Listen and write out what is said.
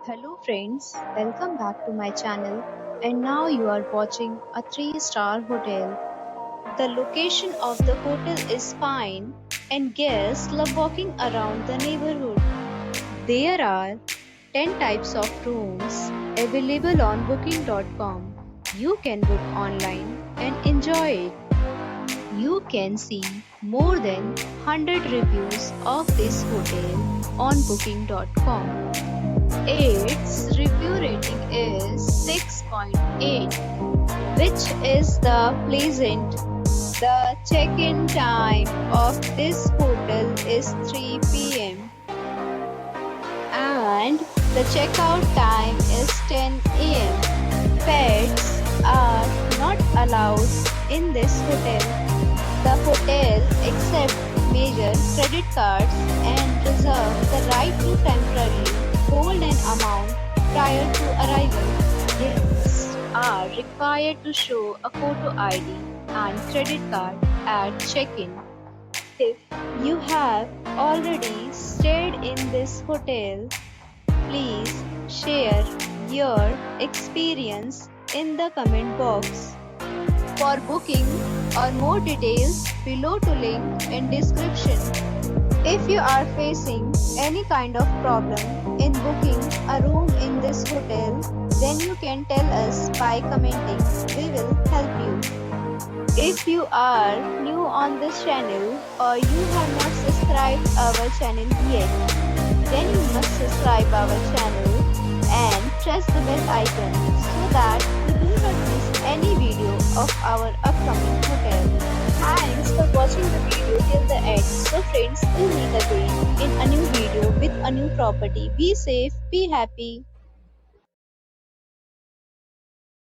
Hello friends, welcome back to my channel and now you are watching a 3-star hotel. The location of the hotel is fine and guests love walking around the neighborhood. There are 10 types of rooms available on booking.com. You can book online and enjoy it. You can see more than 100 reviews of this hotel on booking.com. Its review rating is 6.8, which is the pleasant. The check-in time of this hotel is 3 p.m. and the checkout time is 10 a.m. Pets are not allowed in this hotel. The hotel accepts major credit cards and reserves the right to temporarily hold an amount prior to arrival. Guests are required to show a photo ID and credit card at check-in. If you have already stayed in this hotel, please share your experience in the comment box. For booking or more details, below to link in description. If you are facing any kind of problem in booking a room in this hotel, then you can tell us by commenting. We will help you. If you are new on this channel or you have not subscribed our channel yet, then you must subscribe our channel and press the bell icon so that you do not miss any video of our upcoming hotel. Thanks for watching the video till the end. So friends, we'll meet again in a new video with a new property. Be safe, be happy.